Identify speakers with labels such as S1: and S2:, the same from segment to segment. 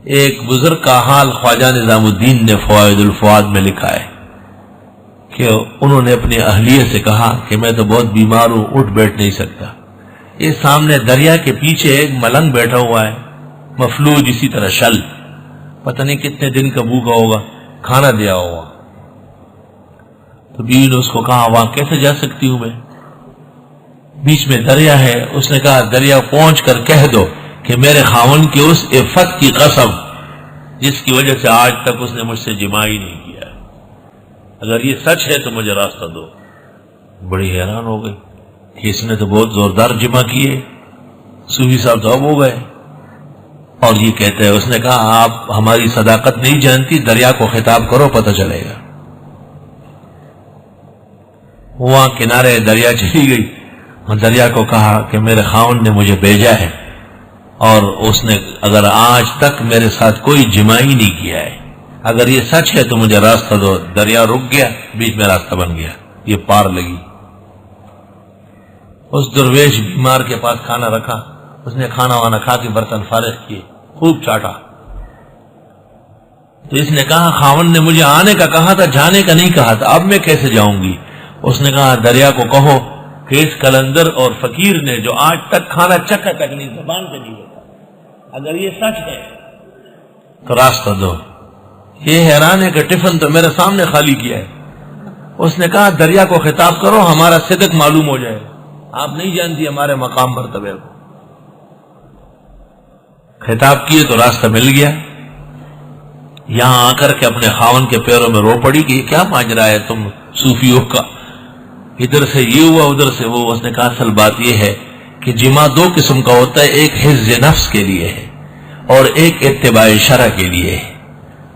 S1: ایک بزرگ کا حال خواجہ نظام الدین نے فوائد الفؤاد میں لکھا ہے کہ انہوں نے اپنی اہلیہ سے کہا کہ میں تو بہت بیمار ہوں، اٹھ بیٹھ نہیں سکتا۔ یہ سامنے دریا کے پیچھے ایک ملنگ بیٹھا ہوا ہے، مفلوج اسی طرح شل، پتہ نہیں کتنے دن کا بھوکا ہوگا، کھانا دیا ہوگا۔ تو بیوی نے اس کو کہا وہاں کیسے جا سکتی ہوں میں، بیچ میں دریا ہے۔ اس نے کہا دریا پہنچ کر کہہ دو کہ میرے خاوند کی اس عفت کی قسم جس کی وجہ سے آج تک اس نے مجھ سے جماع ہی نہیں کیا، اگر یہ سچ ہے تو مجھے راستہ دو۔ بڑی حیران ہو گئی کہ اس نے تو بہت زوردار جمع کیے، صوفی صاحب تو اب ہو گئے۔ اور یہ کہتے ہیں، اس نے کہا آپ ہماری صداقت نہیں جانتی، دریا کو خطاب کرو پتہ چلے گا۔ وہاں کنارے دریا چلی گئی اور دریا کو کہا کہ میرے خاوند نے مجھے بھیجا ہے اور اس نے اگر آج تک میرے ساتھ کوئی جماع ہی نہیں کیا ہے، اگر یہ سچ ہے تو مجھے راستہ دو۔ دریا رک گیا، بیچ میں راستہ بن گیا، یہ پار لگی۔ اس درویش بیمار کے پاس کھانا رکھا، اس نے کھانا وانا کھا کے برتن فارغ کیے، خوب چاٹا۔ تو اس نے کہا خاوند نے مجھے آنے کا کہا تھا، جانے کا نہیں کہا تھا، اب میں کیسے جاؤں گی؟ اس نے کہا دریا کو کہو کہ اس قلندر اور فقیر نے جو آج تک کھانا چکھا تک نہیں، زبان پہ نہیں ہوتا، اگر یہ سچ ہے تو راستہ دو۔ یہ حیران ہے کہ ٹفن تو میرے سامنے خالی کیا ہے۔ اس نے کہا دریا کو خطاب کرو، ہمارا صدق معلوم ہو جائے، آپ نہیں جانتی ہمارے مقام مرتبے کو۔ خطاب کیے تو راستہ مل گیا۔ یہاں آ کر کے اپنے خاوند کے پیروں میں رو پڑی کہ یہ کیا ماجرا ہے تم صوفیوں کا، ادھر سے یہ ہوا ادھر سے وہ۔ اس نے کہا اصل بات یہ ہے کہ جماع دو قسم کا ہوتا ہے، ایک حفظ نفس کے لیے ہے اور ایک اتباع شرع کے لیے ہے،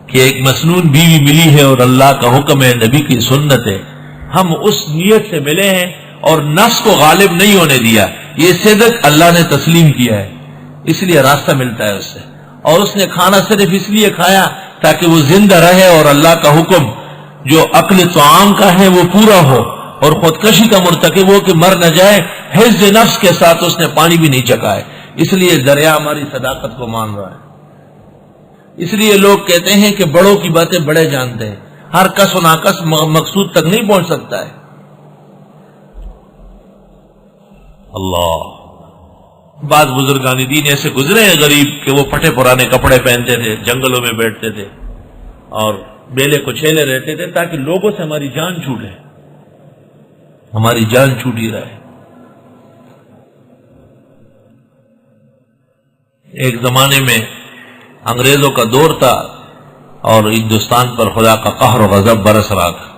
S1: کہ ایک مسنون بیوی ملی ہے اور اللہ کا حکم ہے، نبی کی سنت ہے، ہم اس نیت سے ملے ہیں اور نفس کو غالب نہیں ہونے دیا، یہ صدق اللہ نے تسلیم کیا ہے، اس لیے راستہ ملتا ہے اس سے۔ اور اس نے کھانا صرف اس لیے کھایا تاکہ وہ زندہ رہے اور اللہ کا حکم جو عقل طعام کا ہے وہ پورا ہو، اور خودکشی کا مرتکب ہو کہ مر نہ جائے۔ حفظ نفس کے ساتھ اس نے پانی بھی نہیں چکھا ہے، اس لیے دریا ہماری صداقت کو مان رہا ہے۔ اس لیے لوگ کہتے ہیں کہ بڑوں کی باتیں بڑے جانتے ہیں، ہر کس و ناکس مقصود تک نہیں پہنچ سکتا ہے۔ اللہ، بعض بزرگان دین ایسے گزرے ہیں غریب کہ وہ پھٹے پرانے کپڑے پہنتے تھے، جنگلوں میں بیٹھتے تھے اور بیلے کچیلے رہتے تھے تاکہ لوگوں سے ہماری جان چھوٹے، ہماری جان چھوٹی رہے۔ ایک زمانے میں انگریزوں کا دور تھا اور ہندوستان پر خدا کا قہر و غضب برس رہا تھا،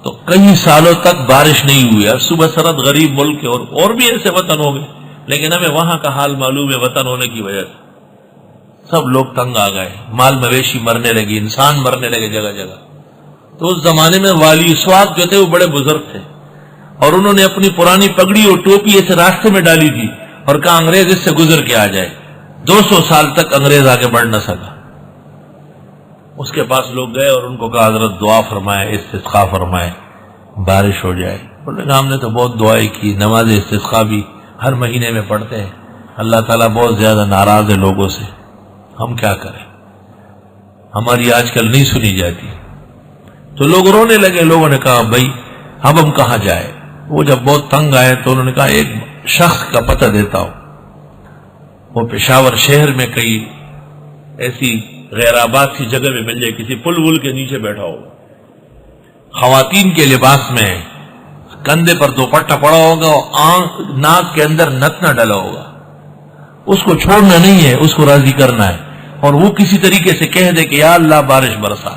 S1: تو کئی سالوں تک بارش نہیں ہوئی۔ اور صبح سرد غریب ملک کے اور بھی ایسے وطن ہو گئے، لیکن ہمیں وہاں کا حال معلوم ہے، وطن ہونے کی وجہ سے سب لوگ تنگ آ گئے، مال مویشی مرنے لگی، انسان مرنے لگے جگہ جگہ۔ تو اس زمانے میں والی سواد جو تھے وہ بڑے بزرگ تھے، اور انہوں نے اپنی پرانی پگڑی اور ٹوپی ایسے راستے میں ڈالی تھی اور کہا انگریز اس سے گزر کے آ جائے۔ 200 سال تک انگریز آگے بڑھ نہ سکا۔ اس کے پاس لوگ گئے اور ان کو کہا حضرت دعا فرمائے، استسقاء فرمائے، بارش ہو جائے۔ انہوں نے کہا ہم نے تو بہت دعائیں کی، نماز استسقاء بھی ہر مہینے میں پڑھتے ہیں، اللہ تعالیٰ بہت زیادہ ناراض ہے لوگوں سے، ہم کیا کریں، ہماری آج کل نہیں سنی جاتی۔ تو لوگ رونے لگے۔ لوگوں نے کہا بھائی اب ہم کہاں جائیں؟ وہ جب بہت تنگ آئے تو انہوں نے کہا ایک شخص کا پتہ دیتا ہوں، وہ پشاور شہر میں کئی ایسی غیر آباد سی جگہ میں مل جائے، کسی پل ول کے نیچے بیٹھا ہو، خواتین کے لباس میں، کندھے پر دوپٹہ پڑا ہوگا اور ناک کے اندر نتنا ڈلا ہوگا، اس کو چھوڑنا نہیں ہے، اس کو راضی کرنا ہے، اور وہ کسی طریقے سے کہہ دے کہ یا اللہ بارش برسا۔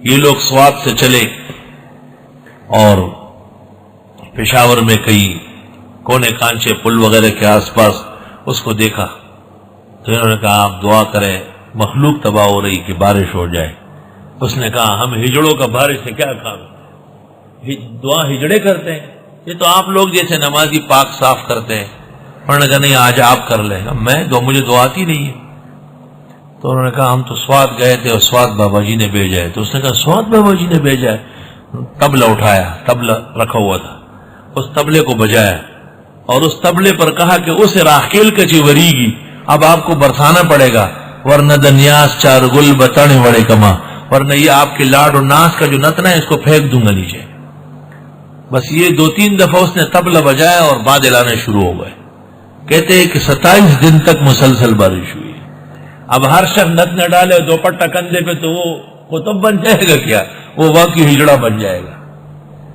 S1: یہ لوگ سوات سے چلے اور پشاور میں کئی کونے کانچے پل وغیرہ کے آس پاس اس کو دیکھا، تو انہوں نے کہا آپ دعا کریں، مخلوق تباہ ہو رہی کہ بارش ہو جائے۔ اس نے کہا ہم ہجڑوں کا بارش سے کیا کام، دعا ہجڑے کرتے ہیں، یہ تو آپ لوگ جیسے نمازی پاک صاف کرتے ہیں۔ انہوں نے کہا نہیں آج آپ کر لیں، مجھے دعا آتی نہیں ہے۔ تو انہوں نے کہا ہم تو سوات گئے تھے اور سوات بابا جی نے بھیجا ہے۔ تو اس نے کہا سوات بابا جی نے بھیجا ہے؟ تبلہ اٹھایا، تبلہ رکھا ہوا تھا، اس تبلے کو بجایا اور اس تبلے پر کہا کہ اسے راکھیل کچی وریگی، اب آپ کو برسانا پڑے گا، ورنہ دنیاس چار گل بتانے وڑے کما، ورنہ یہ آپ کے لاڈ اور ناس کا جو نتنا ہے اس کو پھینک دوں گا نیچے۔ بس یہ 2-3 دفعہ اس نے تبلہ بجایا اور بادل آنے شروع ہو گئے۔ کہتے ہیں کہ 27 دن تک مسلسل بارش ہوئی۔ اب ہر شخص نت نہ ڈالے دوپٹہ کندھے پہ تو وہ قطب بن جائے گا کیا؟ وہ واقعی ہجڑا بن جائے گا۔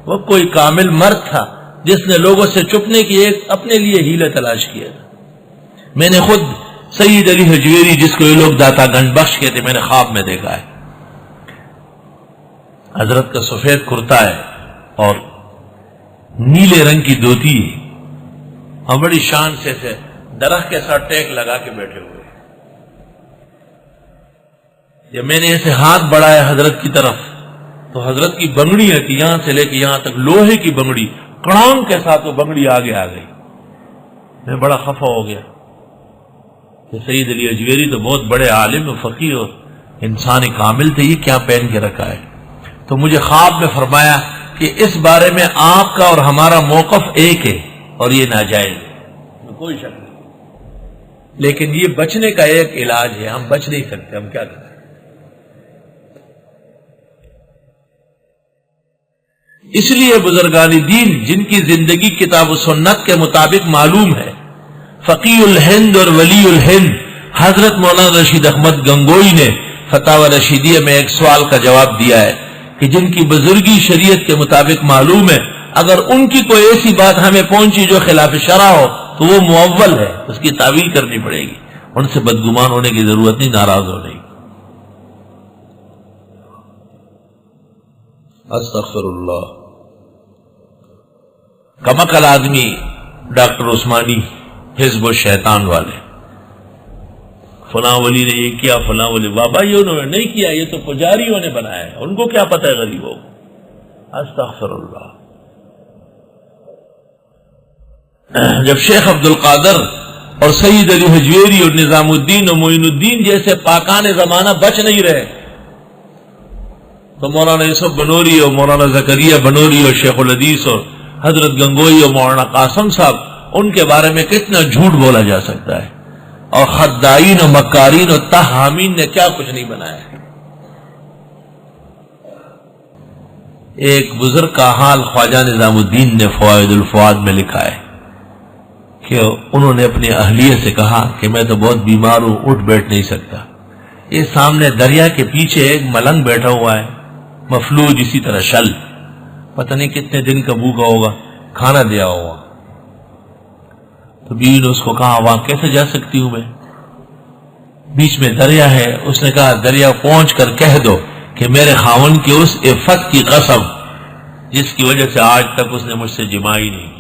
S1: وہ کوئی کامل مرد تھا جس نے لوگوں سے چھپنے کی ایک اپنے لیے ہیلہ تلاش کیا تھا۔ میں نے خود سید علی حجویری، جس کو یہ لوگ داتا گنج بخش کہتے، میں نے خواب میں دیکھا ہے۔ حضرت کا سفید کرتا ہے اور نیلے رنگ کی دھوتی ہے، اور بڑی شان سے درخت کے ساتھ ٹیک لگا کے بیٹھے ہوئے۔ جب میں نے ایسے ہاتھ بڑھایا حضرت کی طرف تو حضرت کی بنگڑی ہے کہ یہاں سے لے کے یہاں تک لوہے کی بنگڑی، کڑانگ کے ساتھ وہ بنگڑی آگے آ گئی۔ میں بڑا خفا ہو گیا کہ سید علی اجویری تو بہت بڑے عالم و فقیہ اور انسان کامل تھے، یہ کیا پہن کے رکھا ہے؟ تو مجھے خواب میں فرمایا کہ اس بارے میں آپ کا اور ہمارا موقف ایک ہے اور یہ ناجائز ہے، کوئی شک نہیں، لیکن یہ بچنے کا ایک علاج ہے، ہم بچ نہیں سکتے، ہم کیا کریں؟ اس لیے بزرگان دین جن کی زندگی کتاب و سنت کے مطابق معلوم ہے، فقیہ الہند اور ولی الہند حضرت مولانا رشید احمد گنگوئی نے فتاوی رشیدیہ میں ایک سوال کا جواب دیا ہے کہ جن کی بزرگی شریعت کے مطابق معلوم ہے، اگر ان کی کوئی ایسی بات ہمیں پہنچی جو خلاف شرع ہو تو وہ معول ہے، اس کی تعویل کرنی پڑے گی، ان سے بدگمان ہونے کی ضرورت نہیں، ناراض ہونے کی۔ استغفر اللہ۔ کمکل آدمی ڈاکٹر عثمانی، حزب الشیطان والے، فلاں ولی نے یہ کیا، فلاں ولی، بابا یہ انہوں نے نہیں کیا، یہ تو پجاریوں نے بنایا ہے، ان کو کیا پتہ ہے غریبوں کو۔ استغفر اللہ۔ جب شیخ عبد القادر اور سید علی حجویری اور نظام الدین اور معین الدین جیسے پاکان زمانہ بچ نہیں رہے تو مولانا یوسف بنوری اور مولانا زکریا بنوری اور شیخ الحدیث اور حضرت گنگوئی اور مولانا قاسم صاحب، ان کے بارے میں کتنا جھوٹ بولا جا سکتا ہے، اور خدائین و مکارین و تہامین نے کیا کچھ نہیں بنایا ہے۔ ایک بزرگ کا حال خواجہ نظام الدین نے فوائد الفؤاد میں لکھا ہے کہ انہوں نے اپنی اہلیہ سے کہا کہ میں تو بہت بیمار ہوں، اٹھ بیٹھ نہیں سکتا۔ یہ سامنے دریا کے پیچھے ایک ملنگ بیٹھا ہوا ہے، مفلوج اسی طرح شل، پتہ نہیں کتنے دن کا بھوکا ہوگا، کھانا دیا ہوگا۔ تو بیوی نے اس کو کہا وہاں کیسے جا سکتی ہوں میں، بیچ میں دریا ہے۔ اس نے کہا دریا پہنچ کر کہہ دو کہ میرے خاوند کی اس عفت کی قسم جس کی وجہ سے آج تک اس نے مجھ سے جمائی نہیں کی۔